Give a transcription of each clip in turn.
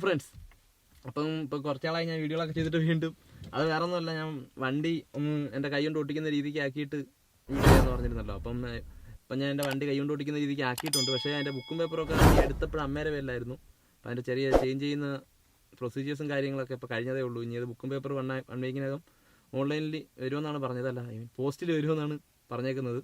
Friends, അപ്പം ഇപ്പോൾ കുറച്ചാളായി ഞാൻ വീഡിയോകളൊക്കെ ചെയ്തിട്ട് വീണ്ടും അത് വേറെ ഒന്നുമല്ല, ഞാൻ വണ്ടി ഒന്ന് എൻ്റെ കൈ കൊണ്ട് ഓട്ടിക്കുന്ന രീതിക്ക് ആക്കിയിട്ട് വീഡിയോ എന്ന് പറഞ്ഞിരുന്നല്ലോ. അപ്പം ഞാൻ എൻ്റെ വണ്ടി കൈ കൊണ്ട് ഓട്ടിക്കുന്ന രീതിക്ക് ആക്കിയിട്ടുണ്ട്. പക്ഷേ അതിൻ്റെ ബുക്കും പേപ്പറൊക്കെ എടുത്തപ്പോഴും അമ്മേരെ പേരിലായിരുന്നു. അപ്പം അതിൻ്റെ ചെറിയ ചേഞ്ച് ചെയ്യുന്ന പ്രൊസീജിയേഴ്സും കാര്യങ്ങളൊക്കെ ഇപ്പോൾ കഴിഞ്ഞതേ ഉള്ളൂ. ഇനി അത് ബുക്കും പേപ്പർ വൺ വീക്കിനകം ഓൺലൈനിൽ വരുമെന്നാണ് പറഞ്ഞതല്ല, പോസ്റ്റിൽ വരുമെന്നാണ് പറഞ്ഞേക്കുന്നത്.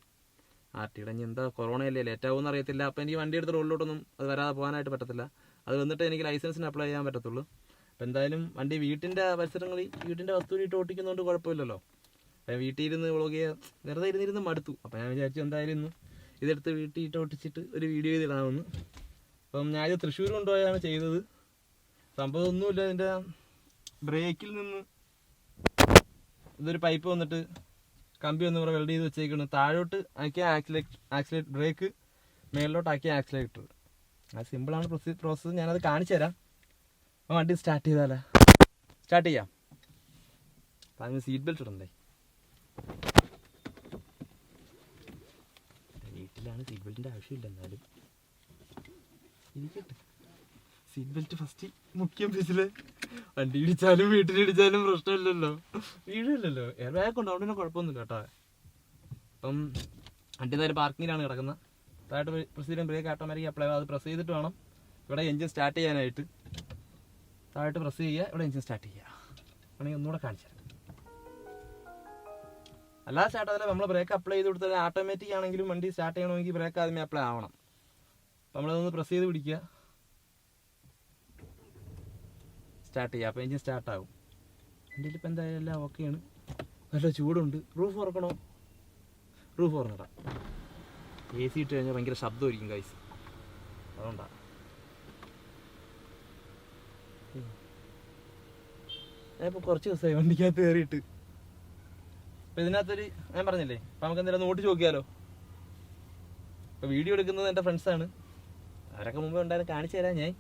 ആർട്ടിയുടെ ഇനി എന്താ കൊറോണയല്ലേ ലേറ്റാവുമെന്ന് അറിയത്തില്ല. അപ്പോൾ എനിക്ക് വണ്ടി എടുത്ത് റോഡിലോട്ടൊന്നും അത് വരാതെ പോകാനായിട്ട് പറ്റത്തില്ല. അത് വന്നിട്ട് എനിക്ക് ലൈസൻസിന് അപ്ലൈ ചെയ്യാൻ പറ്റത്തുള്ളൂ. അപ്പോൾ എന്തായാലും വണ്ടി വീട്ടിൻ്റെ പരിസരങ്ങളിൽ വീട്ടിൻ്റെ വസ്തുവിലിട്ട് ഓട്ടിക്കുന്നതുകൊണ്ട് കുഴപ്പമില്ലല്ലോ. അപ്പം വീട്ടിൽ ഇരുന്ന് വ്ളോഗ് ചെയ്യാൻ വെറുതെ ഇരുന്നിരുന്ന് മടുത്തു. അപ്പോൾ ഞാൻ വിചാരിച്ചു എന്തായാലും ഇന്ന് ഇതെടുത്ത് വീട്ടിൽ ഇട്ട് ഒട്ടിച്ചിട്ട് ഒരു വീഡിയോ ചെയ്തിടാമെന്ന്. അപ്പം ഞാനിത് തൃശ്ശൂർ കൊണ്ടുപോയാണ് ചെയ്തത്. സംഭവം ഒന്നുമില്ല, ഇതിൻ്റെ ബ്രേക്കിൽ നിന്ന് ഇതൊരു പൈപ്പ് വന്നിട്ട് കമ്പി ഒന്നും കൂടെ വെൽഡ് ചെയ്ത് വെച്ചേക്കണം. താഴോട്ട് ആക്കിയ ആക്സിലേറ്റർ ബ്രേക്ക്, മേളിലോട്ട് ആക്കിയ ആക്സിലേറ്റർ. അത് സിമ്പിളാണ് പ്രോസസ്സ്. ഞാനത് കാണിച്ചു തരാം. അപ്പോൾ വണ്ടി സ്റ്റാർട്ട് ചെയ്താലേ സ്റ്റാർട്ട് ചെയ്യാം. അപ്പം അതിന് സീറ്റ് ബെൽറ്റ് ഇടണ്ടേ? വീട്ടിലാണ് സീറ്റ് ബെൽറ്റിൻ്റെ ആവശ്യമില്ല, എന്നാലും ഇരിക്കട്ടെ. സീറ്റ് ബെൽറ്റ് ഫസ്റ്റ് മുഖ്യം പീസില്. വണ്ടി ഇടിച്ചാലും വീട്ടിലിടിച്ചാലും പ്രശ്നമില്ലല്ലോ, വീടില്ലല്ലോ. എയർ ബാഗ് ഉണ്ട്, അവിടെ കുഴപ്പമൊന്നുമില്ല കേട്ടോ. അപ്പം വണ്ടി എന്തായാലും പാർക്കിങ്ങിലാണ് കിടക്കുന്നത്. താഴോട്ട് പ്രസ് ചെയ്യാൻ ബ്രേക്ക് ഓട്ടോമാറ്റിക് അപ്ലൈ ആവും. അത് പ്രസ് ചെയ്തിട്ട് വേണം ഇവിടെ എഞ്ചിൻ സ്റ്റാർട്ട് ചെയ്യാനായിട്ട്. താഴോട്ട് പ്രസ് ചെയ്യുക, ഇവിടെ എഞ്ചിൻ സ്റ്റാർട്ട് ചെയ്യുക. വേണമെങ്കിൽ ഒന്നുകൂടെ കാണിച്ചു തരാം. അല്ലാതെ സ്റ്റാർട്ട് ആവില്ല. നമ്മൾ ബ്രേക്ക് അപ്ലൈ ചെയ്ത് കൊടുത്താൽ ഓട്ടോമാറ്റിക് ആണെങ്കിലും വണ്ടി സ്റ്റാർട്ട് ചെയ്യണമെങ്കിൽ ബ്രേക്ക് ആദ്യമേ അപ്ലൈ ആവണം. അപ്പം നമ്മളതൊന്ന് പ്രസ് ചെയ്ത് പിടിക്കുക, സ്റ്റാർട്ട് ചെയ്യുക. അപ്പോൾ എഞ്ചിൻ സ്റ്റാർട്ടാകും. വണ്ടിയിൽ ഇപ്പം എന്തായാലും എല്ലാം ഓക്കെയാണ്. നല്ല ചൂടുണ്ട്. റൂഫ് തുറക്കണോ? റൂഫ് തുറന്നിടാം. എ സി ഇട്ട് കഴിഞ്ഞാൽ ഭയങ്കര ശബ്ദമായിരിക്കും ഗൈസ്, അതുകൊണ്ടാണ്. ഞാനിപ്പോൾ കുറച്ച് ദിവസമായി വണ്ടിക്കകത്ത് കയറിയിട്ട്. അപ്പം ഇതിനകത്തൊരു ഞാൻ പറഞ്ഞില്ലേ, അപ്പം നമുക്ക് എന്തെങ്കിലും ഓട്ടിച്ച് നോക്കിയാലോ. ഇപ്പോൾ വീഡിയോ എടുക്കുന്നത് എൻ്റെ ഫ്രണ്ട്സാണ്, അവരൊക്കെ മുമ്പ് ഉണ്ടായാലും കാണിച്ചു തരാം. ഞാൻ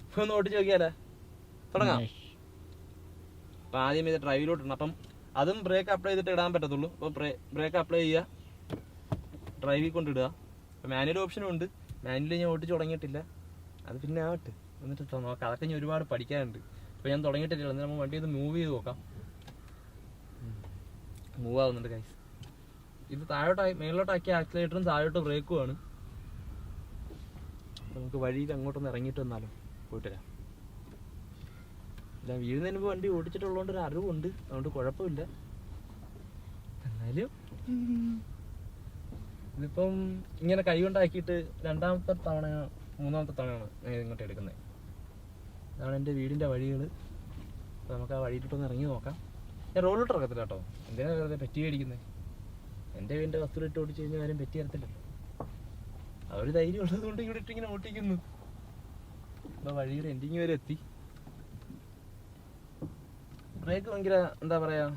ഇപ്പോൾ ഒന്ന് ഓട്ടിച്ച് നോക്കിയാലോ, തുടങ്ങാം. അപ്പം ആദ്യം ഇത് ഡ്രൈവിലോട്ട് ഇടണം. അപ്പം അതും ബ്രേക്ക് അപ്ലൈ ചെയ്തിട്ട് ഇടാൻ പറ്റത്തുള്ളൂ. അപ്പോൾ ബ്രേക്ക് അപ്ലൈ ചെയ്യുക, ഡ്രൈവിൽ കൊണ്ടിടുക. അപ്പോൾ മാനുവൽ ഓപ്ഷനും ഉണ്ട്. മാനുവൽ ഞാൻ ഓട്ടിച്ച് തുടങ്ങിയിട്ടില്ല, അത് പിന്നെ ആവട്ടെ, എന്നിട്ട് നോക്കാം. അതൊക്കെ ഞാൻ ഒരുപാട് പഠിക്കാനുണ്ട്. ഇപ്പോൾ ഞാൻ തുടങ്ങിയിട്ടില്ല. എന്നിട്ട് നമ്മൾ വണ്ടി ഒന്ന് മൂവ് ചെയ്ത് നോക്കാം. മൂവ് ആവുന്നുണ്ട് ഗൈസ്. ഇത് താഴോട്ടായി മേളിലോട്ടാക്കിയ ആക്സിലേറ്ററും താഴോട്ട് ബ്രേക്കുമാണ്. നമുക്ക് വഴിയിൽ അങ്ങോട്ടൊന്ന് ഇറങ്ങിയിട്ട് വന്നാലോ, പോയിട്ട് വരാം. ഇല്ല, വീഴുന്നതിന് മുമ്പ് വണ്ടി ഓടിച്ചിട്ടുള്ളതുകൊണ്ട് ഒരു അറിവുണ്ട്, അതുകൊണ്ട് കുഴപ്പമില്ല. എന്നാലും ഇതിപ്പം ഇങ്ങനെ കൈ കൊണ്ടാക്കിയിട്ട് രണ്ടാമത്തെ തവണ മൂന്നാമത്തെ തവണയാണ് ഞാൻ ഇങ്ങോട്ട് എടുക്കുന്നത്. അതാണ് എൻ്റെ വീടിൻ്റെ വഴികൾ. അപ്പോൾ നമുക്ക് ആ വഴിയിലോട്ടൊന്ന് ഇറങ്ങി നോക്കാം. ഞാൻ റോഡിലോട്ട് ഇറക്കത്തില്ല കേട്ടോ, എന്തിനാ വെറുതെ പെറ്റി മേടിക്കുന്നത്. എൻ്റെ വീടിൻ്റെ വസ്തുവിലിട്ട് ഓടിച്ച് കഴിഞ്ഞാൽ ആരും പെറ്റി തരത്തില്ലല്ലോ. ആ ഒരു ധൈര്യം ഉള്ളത് കൊണ്ട് ഇവിടെ ഇട്ടിങ്ങനെ ഓട്ടിക്കുന്നു. അപ്പോൾ വഴിയുടെ എൻഡിങ് വരെ എത്തി. ബ്രേക്ക് ഭയങ്കര എന്താ പറയുക,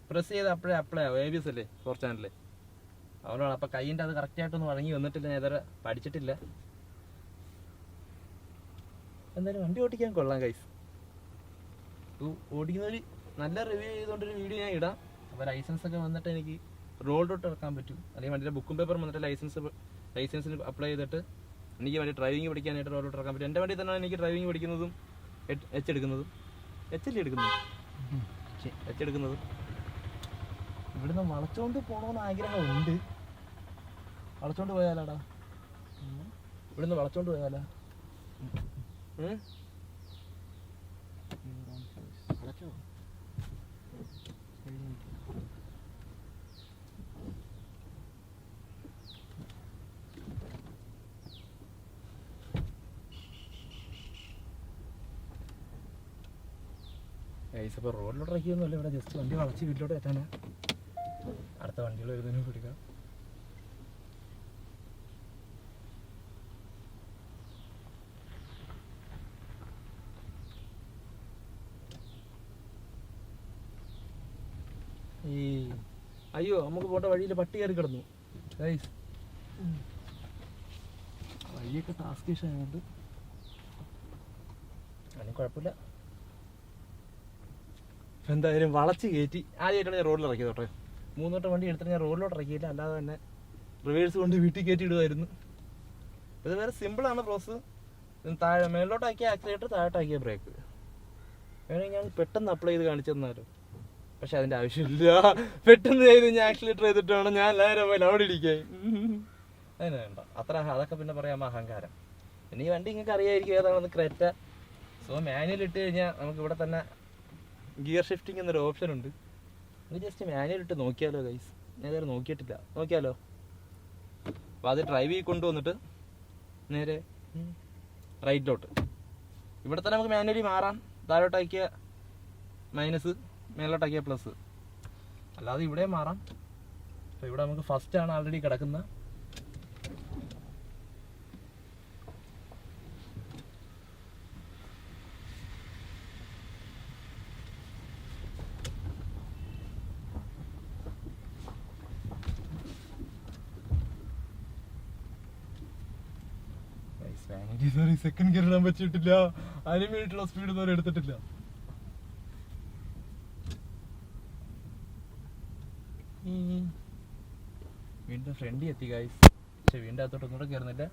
പ്രസ് ചെയ്ത് അപ്ലൈ ആവും. ABS അല്ലേ, 4 ചാനല്, അതുകൊണ്ടാണ്. അപ്പോൾ കൈയിൻ്റെ അത് കറക്റ്റായിട്ടൊന്നും വഴങ്ങി വന്നിട്ടില്ല, ഞാൻ ഇതുവരെ പഠിച്ചിട്ടില്ല. എന്തായാലും വണ്ടി ഓടിക്കാൻ കൊള്ളാം ഗൈസ്. ഓടിക്കുന്നൊരു നല്ല റിവ്യൂ ചെയ്തുകൊണ്ടൊരു വീഡിയോ ഞാൻ ഇടാം. അപ്പോൾ ലൈസൻസൊക്കെ വന്നിട്ട് എനിക്ക് റോഡിലോട്ട് ഇറക്കാൻ പറ്റും. അല്ലെങ്കിൽ വണ്ടിയുടെ ബുക്കും പേപ്പർ വന്നിട്ട് ലൈസൻസിന് അപ്ലൈ ചെയ്തിട്ട് എനിക്ക് വണ്ടി ഡ്രൈവിംഗ് പഠിക്കാനായിട്ട് റോഡിലോട്ട് ഇറക്കാൻ പറ്റും. എൻ്റെ വണ്ടി തന്നെയാണ് എനിക്ക് ഡ്രൈവിംഗ് പഠിക്കുന്നതും എടുക്കുന്നതും. ഇവിടുന്ന് വളച്ചോണ്ട് പോകണമെന്ന് ആഗ്രഹമുണ്ട്. വളച്ചോണ്ട് പോയാലാടാ, ഇവിടുന്ന് വളച്ചോണ്ട് പോയാലാ. ഇപ്പോൾ റോഡിലോട്ട് ഇറക്കിയൊന്നുമല്ല, ഇവിടെ ജസ്റ്റ് വണ്ടി വളച്ച് വീട്ടിലോട്ട് എത്താനാ. അടുത്ത വണ്ടികൾ വരുന്നതിനും പിടിക്കാം. അയ്യോ, നമുക്ക് പോട്ട വഴിയിൽ പട്ടി കയറി കിടന്നു ഗൈസ്. വഴിയൊക്കെ ടാസ്ക് ആയതുകൊണ്ട് അതിന് കുഴപ്പമില്ല. എന്തായാലും വളച്ച് കയറ്റി ആദ്യമായിട്ടാണ് ഞാൻ റോഡിൽ ഇറക്കിയത് കേട്ടോ. 3 വട്ടം വണ്ടി എടുത്തിട്ട് ഞാൻ റോഡിലോട്ട് ഇറക്കിയില്ല, അല്ലാതെ തന്നെ റിവേഴ്സ് കൊണ്ട് വീട്ടിൽ കയറ്റി ഇടുമായിരുന്നു. ഇത് വേറെ സിമ്പിളാണ് പ്രോസസ്സ്. താഴെ മേലോട്ടാക്കിയ ആക്സിലേറ്റർ, താഴോട്ടാക്കിയ ബ്രേക്ക്. വേണമെങ്കിൽ ഞാൻ പെട്ടെന്ന് അപ്ലൈ ചെയ്ത് കാണിച്ചു തന്നാലോ? പക്ഷെ അതിൻ്റെ ആവശ്യമില്ല. പെട്ടെന്ന് ചെയ്ത് ഞാൻ ആക്സിലേറ്റർ ചെയ്തിട്ട് വേണം ഞാൻ എല്ലാവരും പോലെ അവിടെ ഇരിക്കാൻ. അതിന് വേണ്ട അത്ര. അതൊക്കെ പിന്നെ പറയാം അഹങ്കാരം. പിന്നെ ഈ വണ്ടി നിങ്ങൾക്ക് അറിയാമായിരിക്കും ഏതാണെന്ന്, ക്രെറ്റ. സോ മാനുവൽ ഇട്ട് കഴിഞ്ഞാൽ നമുക്ക് ഇവിടെ തന്നെ ഗിയർ ഷിഫ്റ്റിംഗ് എന്നൊരു ഓപ്ഷൻ ഉണ്ട്. നമുക്ക് ജസ്റ്റ് മാനുവൽ ഇട്ട് നോക്കിയാലോ ഗൈസ്? ഞാൻ ഇതുവരെ നോക്കിയിട്ടില്ല. നോക്കിയാലോ? അപ്പോൾ അത് ഡ്രൈവ് ചെയ്ത് കൊണ്ടുവന്നിട്ട് നേരെ റൈറ്റിലോട്ട്. ഇവിടെ തന്നെ നമുക്ക് മാനുവലി മാറാം. താഴോട്ടാക്കിയ മൈനസ്, മേലോട്ടാക്കിയ പ്ലസ്. അല്ലാതെ ഇവിടെ മാറാം. അപ്പോൾ ഇവിടെ നമുക്ക് ഫസ്റ്റാണ് ആൾറെഡി കിടക്കുന്നത്. സെക്കൻഡ് ഗിയർ ഇടാൻ പറ്റിയിട്ടില്ല. അതിന് വേണ്ടിയിട്ടുള്ള സ്പീഡ് ഇതുവരെ എടുത്തിട്ടില്ല. വീണ്ടും ഫ്രണ്ടിൽ എത്തി ഗൈസ്. പക്ഷെ വീണ്ടും അകത്തോട്ട് ഒന്നുകൂടെ കയറുന്നില്ല.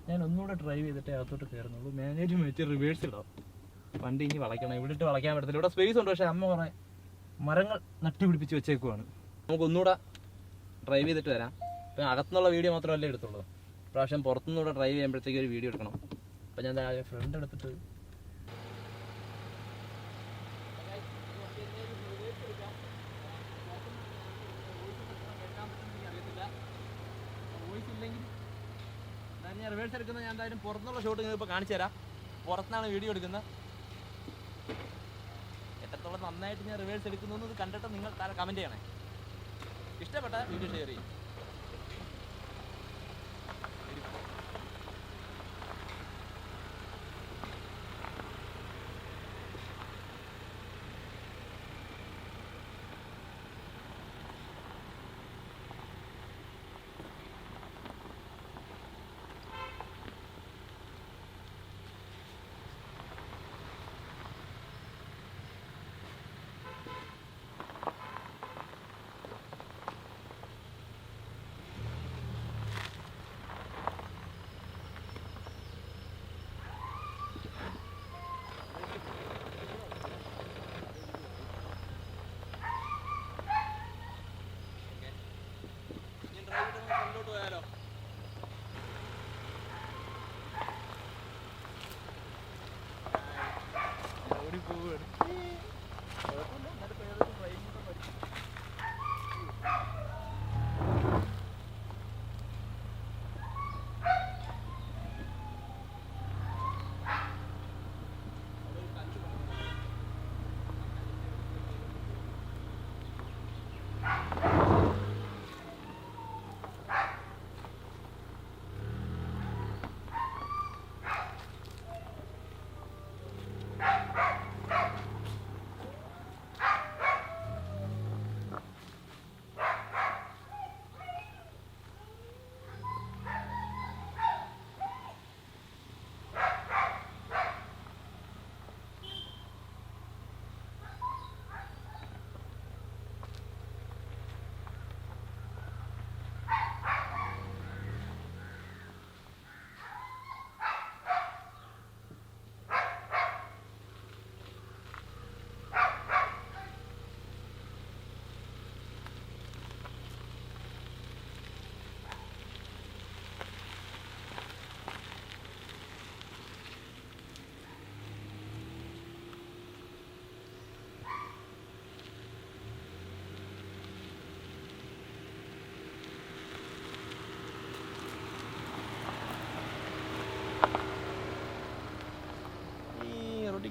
ഞാൻ ഒന്നുകൂടെ ഡ്രൈവ് ചെയ്തിട്ടേ അകത്തോട്ട് കയറുന്നുള്ളൂ. മാനേജ് വെച്ച് റിവേഴ്സ് ഇടാം. വണ്ടി ഇനി വളയ്ക്കണം. ഇവിടെ ഇട്ട് വളയ്ക്കാൻ പറ്റത്തില്ല. ഇവിടെ സ്പേസ് ഉണ്ട്. പക്ഷെ അമ്മ കുറേ മരങ്ങൾ നട്ടുപിടിപ്പിച്ച് വെച്ചേക്കുവാണ്. നമുക്ക് ഒന്നുകൂടെ ഡ്രൈവ് ചെയ്തിട്ട് വരാം. ഇപ്പം അകത്തുനിന്നുള്ള വീഡിയോ മാത്രമല്ലേ എടുത്തുള്ളൂ. പ്രാവശ്യം പുറത്തുനിന്നൂടെ ഡ്രൈവ് ചെയ്യുമ്പോഴത്തേക്ക് ഒരു വീഡിയോ എടുക്കണം. അപ്പം ഞാൻ ഫ്രണ്ട് എടുത്തിട്ട് ഞാൻ റിവേഴ്സ് എടുക്കുന്നത്. ഞാൻ എന്തായാലും പുറത്തുനിന്നുള്ള ഷോട്ട് നിങ്ങൾക്ക് ഇപ്പോൾ കാണിച്ചു തരാം. പുറത്തുനിന്നാണ് വീഡിയോ എടുക്കുന്നത്. എത്രത്തോളം നന്നായിട്ട് ഞാൻ റിവേഴ്സ് എടുക്കുന്നു എന്ന് കണ്ടിട്ട് നിങ്ങൾ താഴെ കമൻറ്റ് ചെയ്യണേ. ഇഷ്ടപ്പെട്ട വീഡിയോ ഷെയർ ചെയ്യും.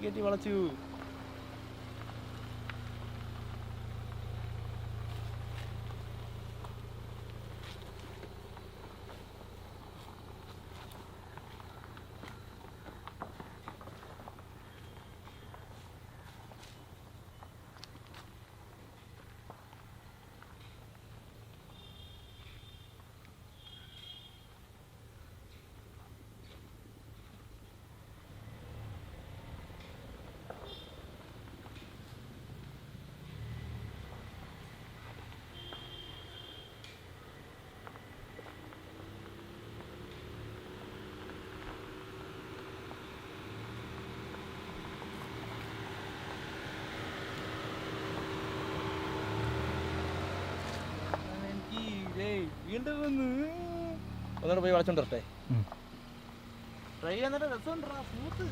കയറ്റി വളച്ചു. വീണ്ടും ഒന്നുകൂടെ പോയി വളച്ചോണ്ട് വരട്ടെ. ട്രൈ ചെയ്യാൻ രസമുണ്ടാ സ്മൂത്ത്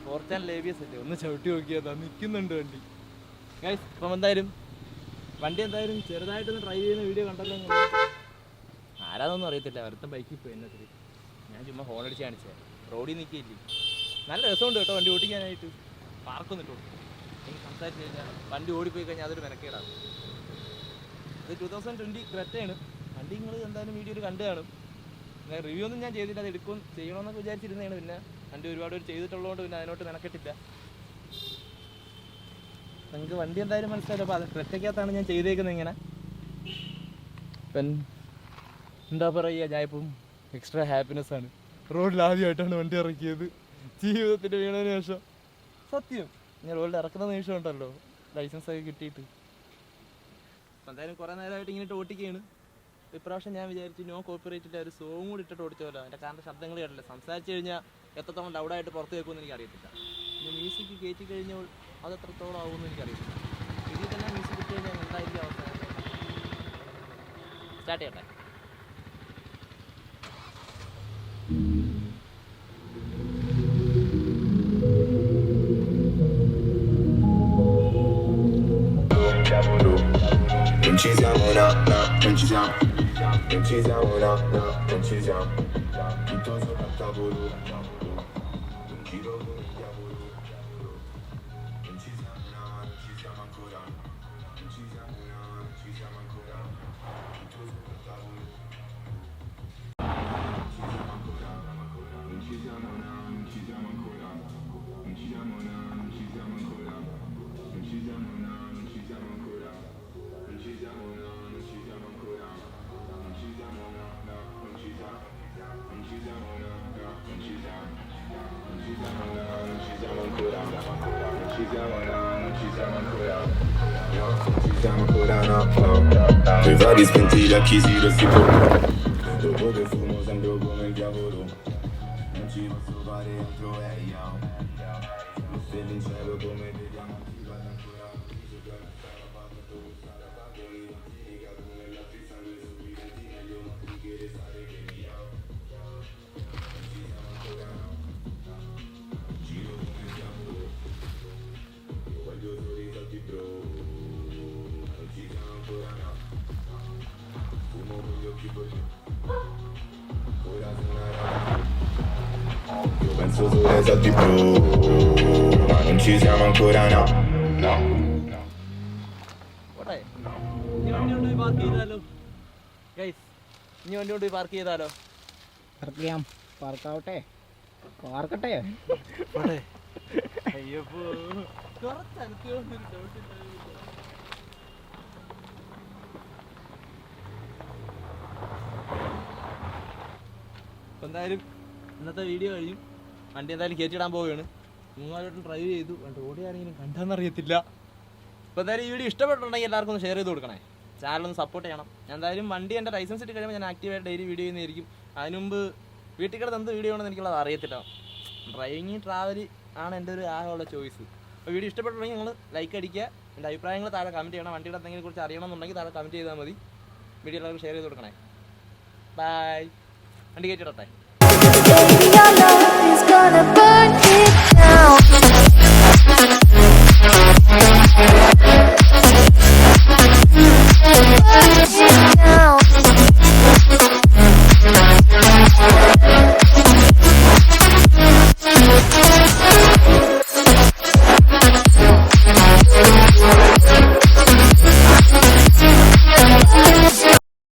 ഫോർച്ചാൻ ലേബിയസ് അല്ലേ, ഒന്ന് ചവിട്ടി നോക്കിയതാ, നിൽക്കുന്നുണ്ട് വണ്ടി. ഗൈസ് അപ്പം എന്തായാലും വണ്ടി എന്തായാലും ചെറുതായിട്ടൊന്ന് ട്രൈ ചെയ്യുന്ന വീഡിയോ കണ്ടല്ലോ. ആരാതൊന്നും അറിയത്തില്ല, അടുത്ത ബൈക്കിൽ പോയി എന്നത്തിൽ ഞാൻ ചുമ്മാ ഹോൺ അടിച്ച് കാണിച്ചത്. റോഡിൽ നിൽക്കില്ലേ, നല്ല രസമുണ്ട് കേട്ടോ വണ്ടി ഓടിക്കാനായിട്ട്. പാർക്കൊന്നും ഇട്ടു എനിക്ക് സംസാരിച്ച് കഴിഞ്ഞാൽ വണ്ടി ഓടിപ്പോയി കഴിഞ്ഞാൽ അതൊരു മെനക്കേടാണ്. ഇത് 2020 ക്രെറ്റയാണ് വണ്ടി. നിങ്ങൾ എന്തായാലും വീഡിയോയിൽ കണ്ടു കാണും. റിവ്യൂ ഒന്നും ഞാൻ ചെയ്തില്ല, അത് എടുക്കും ചെയ്യണമെന്നൊക്കെ വിചാരിച്ചിരുന്നതാണ്. പിന്നെ വണ്ടി ഒരുപാട് പേര് ചെയ്തിട്ടുള്ളതുകൊണ്ട് പിന്നെ അതിനോട്ട് മെനക്കെട്ടില്ല. നിങ്ങൾക്ക് വണ്ടി എന്തായാലും മനസ്സിലായില്ല. അപ്പോൾ അത് ക്രെറ്റയ്ക്കകത്താണ് ഞാൻ ചെയ്തേക്കുന്നത്. ഇങ്ങനെ ഇപ്പം എന്താ പറയുക, ഞാൻ ഇപ്പം എക്സ്ട്രാ ഹാപ്പിനെസ്സാണ്. റോഡിൽ ആദ്യമായിട്ടാണ് വണ്ടി ഇറക്കിയത് ജീവിതത്തിൻ്റെ വീണതിന് ശേഷം. സത്യം, ഞാൻ റോഡിൽ ഇറക്കുന്ന നിമിഷം ഉണ്ടല്ലോ ലൈസൻസൊക്കെ കിട്ടിയിട്ട്. അപ്പം എന്തായാലും കുറേ നേരമായിട്ട് ഇങ്ങനെ ഓട്ടിക്കുകയാണ്. ഇപ്രാവശ്യം ഞാൻ വിചാരിച്ചു നോ കോപ്പറേറ്റിൻ്റെ ഒരു സോങ് കൂടി ഇട്ടിട്ട് ഓടിച്ചല്ലോ. എൻ്റെ കാരണം ശബ്ദങ്ങൾ കേട്ടില്ല. സംസാരിച്ച് കഴിഞ്ഞാൽ എത്രത്തോളം ലൗഡായിട്ട് പുറത്ത് കേൾക്കുമെന്ന് എനിക്കറിയത്തില്ല. പിന്നെ മ്യൂസിക് കയറ്റി കഴിഞ്ഞാൽ അത് എത്രത്തോളം ആകുമെന്ന് എനിക്കറിയത്തില്ല. ഇതിൽ തന്നെ മ്യൂസിക് ഇട്ട് കഴിഞ്ഞാൽ എന്തായിരിക്കും അവസ്ഥ? സ്റ്റാർട്ട് ചെയ്യട്ടെ. Non ci siamo, no, no, non ci siamo, non ci siamo, no, no, non ci siamo, tutto sopra il tavolo, un giro con il diavolo, non ci siamo, no, non ci siamo ancora, non ci siamo, no, non ci siamo ancora, tutto sopra il tavolo, non ci siamo ancora, non ci siamo, no, non ci siamo ancora, non ci siamo, no, non ci siamo ancora, non ci siamo, no, non ci siamo ancora. Non ci siamo, no, non ci siamo ancora. Non ci siamo, no, no, non ci siamo. Non ci siamo, no, no, non ci siamo. Non ci siamo, no, non ci siamo ancora. Non ci siamo, no, non ci siamo ancora. No, non ci siamo ancora, no, no. Coi vari spenti gli occhi si rossi dopo che fumo sembro come il diavolo. Non ci posso fare altro, io. Lo stelle in cielo come vediamo. Io penso solo ai salti blu, ma non ci siamo ancora, no, no, no. പോട്ടെ, ഇനി വണ്ടി കൊണ്ടുപോയി park ചെയ്താലോ guys? ഇനി വണ്ടി കൊണ്ടുപോയി park ചെയ്താലോ? Park ചെയ്യാം, പാർക്കാവട്ടെ, പാർക്കട്ടെ. പോട്ടെ. അയ്യപ്പോ കുറച്ച് അനക്കൊന്നൊരു ഡൗട്ട് ഉണ്ടാവില്ല. അപ്പം എന്തായാലും ഇന്നത്തെ വീഡിയോ കഴിയും. വണ്ടി എന്തായാലും കയറ്റിയിടാൻ പോവുകയാണ്. 3-4 വട്ടം ഡ്രൈവ് ചെയ്തു. റോഡിൽ ആരെങ്കിലും കണ്ടാന്നറിയത്തില്ല. അപ്പോൾ എന്തായാലും ഈ വീഡിയോ ഇഷ്ടപ്പെട്ടിട്ടുണ്ടെങ്കിൽ എല്ലാവർക്കും ഒന്ന് ഷെയർ ചെയ്ത് കൊടുക്കണേ. ചാനലൊന്ന് സപ്പോർട്ട് ചെയ്യണം. ഞാൻ എന്തായാലും വണ്ടി എൻ്റെ ലൈസൻസ് ഇട്ട് കഴിയുമ്പോൾ ഞാൻ ആക്റ്റീവായിട്ട് ഡെയിലി വീഡിയോ ചെയ്യുന്നതായിരിക്കും. അതിന് മുമ്പ് വീട്ടിൽ കിടന്ന് എന്ത് വീഡിയോ ആണെന്ന് എനിക്കുള്ളത് അറിയത്തില്ല. ഡ്രൈവിങ് ട്രാവൽ ആണ് എൻ്റെ ഒരു ആകെയുള്ള ചോയ്സ്. അപ്പോൾ വീഡിയോ ഇഷ്ടപ്പെട്ടിട്ടുണ്ടെങ്കിൽ നിങ്ങൾ ലൈക്ക് അടിക്കുക. എൻ്റെ അഭിപ്രായങ്ങൾ താഴെ കമൻറ്റ് ചെയ്യണം. വണ്ടിയുടെ എന്തെങ്കിലും കുറിച്ച് അറിയണമെന്നുണ്ടെങ്കിൽ താഴെ കമൻറ്റ് ചെയ്താൽ മതി. വീഡിയോ എല്ലാവർക്കും ഷെയർ ചെയ്ത് കൊടുക്കണേ. ബൈ. വണ്ടി കയറ്റിയിടട്ടെ. Baby, your love is gonna burn it down.